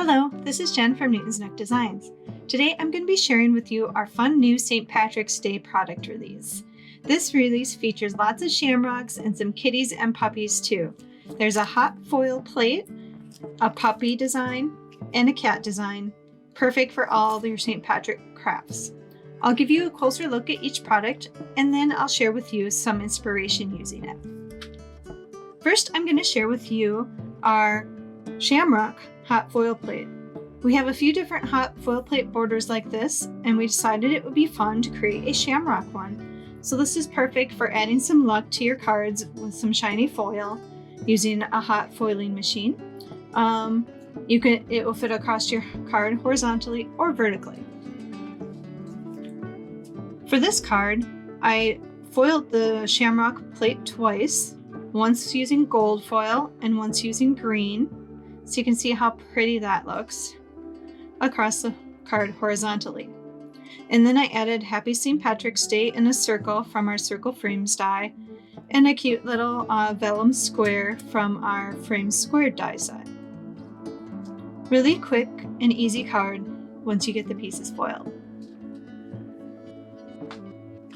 Hello, this is Jen from Newton's Nook Designs. Today I'm going to be sharing with you our fun new St. Patrick's Day product release. This release features lots of shamrocks and some kitties and puppies too. There's a hot foil plate, a puppy design, and a cat design, perfect for all your St. Patrick crafts. I'll give you a closer look at each product and then I'll share with you some inspiration using it. First, I'm going to share with you our shamrock hot foil plate. We have a few different hot foil plate borders like this, and we decided it would be fun to create a shamrock one. So this is perfect for adding some luck to your cards with some shiny foil using a hot foiling machine. It will fit across your card horizontally or vertically. For this card, I foiled the shamrock plate twice, once using gold foil and once using green. So you can see how pretty that looks across the card horizontally. And then I added Happy St. Patrick's Day in a circle from our Circle Frames die and a cute little vellum square from our Frames Squared die set. Really quick and easy card once you get the pieces foiled.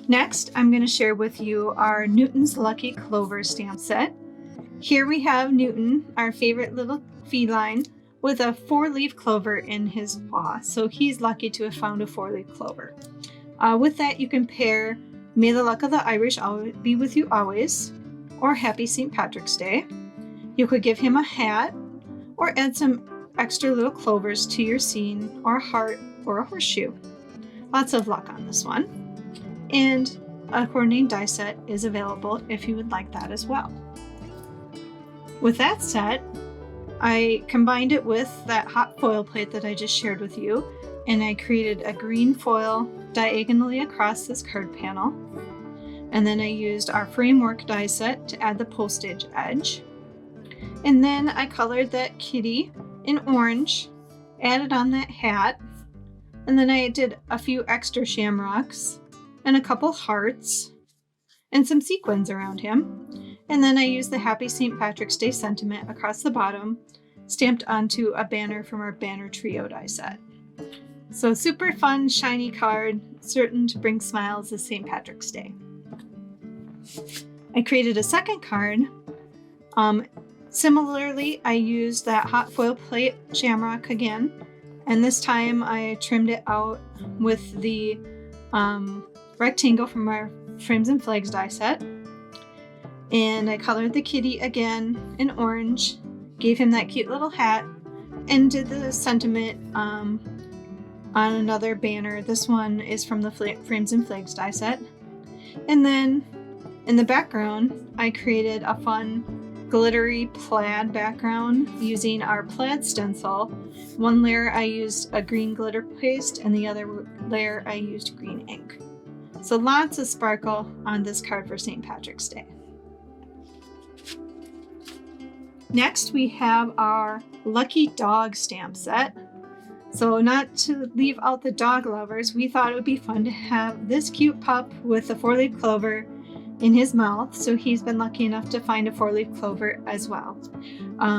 Next, I'm going to share with you our Newton's Lucky Clover stamp set. Here we have Newton, our favorite little feline, with a 4-leaf clover in his paw. So he's lucky to have found a 4-leaf clover. With that, you can pair May the Luck of the Irish be with you always, or Happy St. Patrick's Day. You could give him a hat, or add some extra little clovers to your scene, or a heart, or a horseshoe. Lots of luck on this one. And a coordinating die set is available if you would like that as well. With that set, I combined it with that hot foil plate that I just shared with you, and I created a green foil diagonally across this card panel. And then I used our framework die set to add the postage edge. And then I colored that kitty in orange, added on that hat, and then I did a few extra shamrocks and a couple hearts and some sequins around him. And then I used the Happy St. Patrick's Day sentiment across the bottom, stamped onto a banner from our Banner Trio die set. So super fun, shiny card, certain to bring smiles this St. Patrick's Day. I created a second card. Similarly, I used that hot foil plate shamrock again, and this time I trimmed it out with the rectangle from our Frames and Flags die set. And I colored the kitty again in orange, gave him that cute little hat, and did the sentiment on another banner. This one is from the Frames and Flags die set. And then in the background, I created a fun glittery plaid background using our plaid stencil. One layer I used a green glitter paste, and the other layer I used green ink. So lots of sparkle on this card for St. Patrick's Day. Next, we have our Lucky Dog stamp set. So not to leave out the dog lovers, we thought it would be fun to have this cute pup with a 4-leaf clover in his mouth. So he's been lucky enough to find a 4-leaf clover as well.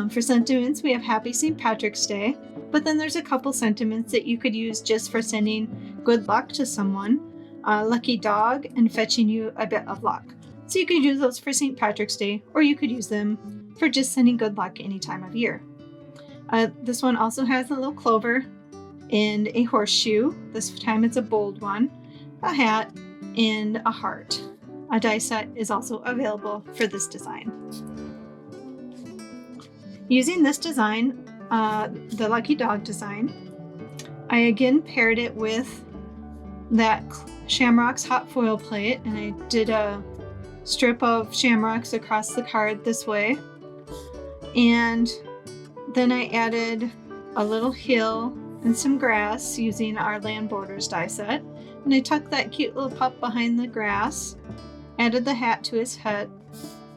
For sentiments, we have Happy St. Patrick's Day, but then there's a couple sentiments that you could use just for sending good luck to someone. Lucky dog and fetching you a bit of luck. So you could use those for St. Patrick's Day, or you could use them for just sending good luck any time of year. This one also has a little clover and a horseshoe. This time it's a bold one, a hat, and a heart. A die set is also available for this design. Using this design, the Lucky Dog design, I again paired it with that Shamrock's hot foil plate, and I did a strip of shamrocks across the card this way. And then I added a little hill and some grass using our Land Borders die set. And I tucked that cute little pup behind the grass, added the hat to his head,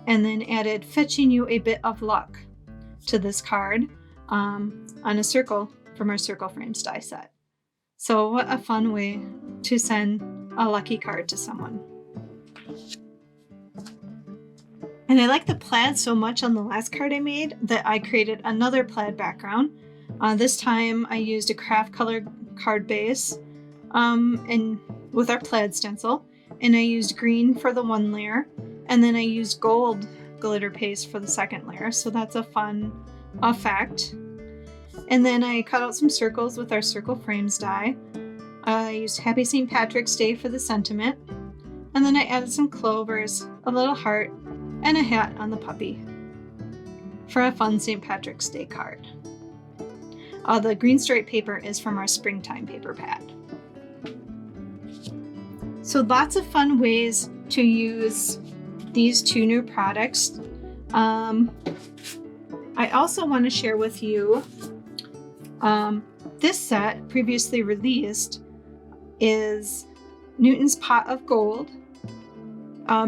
and then added fetching you a bit of luck to this card on a circle from our Circle Frames die set. So what a fun way to send a lucky card to someone. And I like the plaid so much on the last card I made that I created another plaid background. This time I used a craft color card base and with our plaid stencil, and I used green for the one layer, and then I used gold glitter paste for the second layer, so that's a fun effect. And then I cut out some circles with our circle frames die. I used Happy St. Patrick's Day for the sentiment, and then I added some clovers, a little heart, and a hat on the puppy for a fun St. Patrick's Day card. The green stripe paper is from our springtime paper pad. So lots of fun ways to use these two new products. I also want to share with you this set previously released is Newton's Pot of Gold.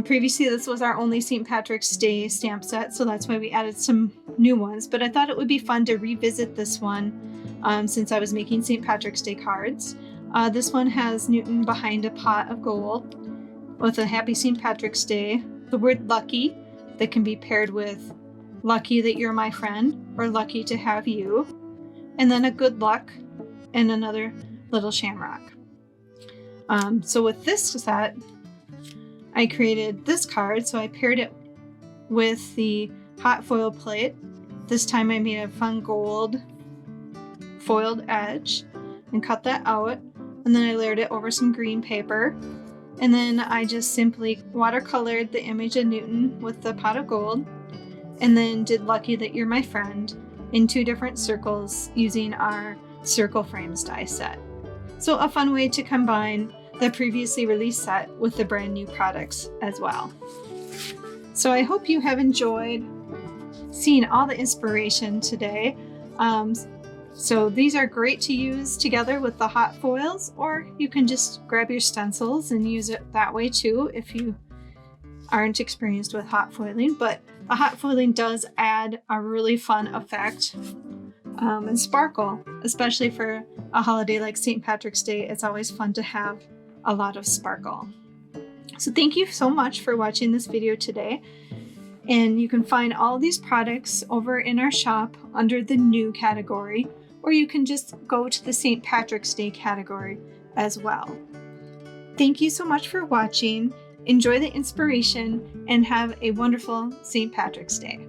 Previously this was our only St. Patrick's Day stamp set, so that's why we added some new ones, but I thought it would be fun to revisit this one since I was making St. Patrick's Day cards. This one has Newton behind a pot of gold with a Happy St. Patrick's Day, the word lucky that can be paired with lucky that you're my friend or lucky to have you, and then a good luck and another little shamrock. So with this set, I created this card, so I paired it with the hot foil plate. This time I made a fun gold foiled edge and cut that out, and then I layered it over some green paper, and then I just simply watercolored the image of Newton with the pot of gold, and then did Lucky That You're My Friend in 2 different circles using our circle frames die set. So a fun way to combine the previously released set with the brand new products as well. So I hope you have enjoyed seeing all the inspiration today. So these are great to use together with the hot foils, or you can just grab your stencils and use it that way too if you aren't experienced with hot foiling. But the hot foiling does add a really fun effect and sparkle, especially for a holiday like St. Patrick's Day. It's always fun to have a lot of sparkle. So thank you so much for watching this video today. And you can find all these products over in our shop under the new category, or you can just go to the St. Patrick's Day category as well. Thank you so much for watching. Enjoy the inspiration and have a wonderful St. Patrick's Day.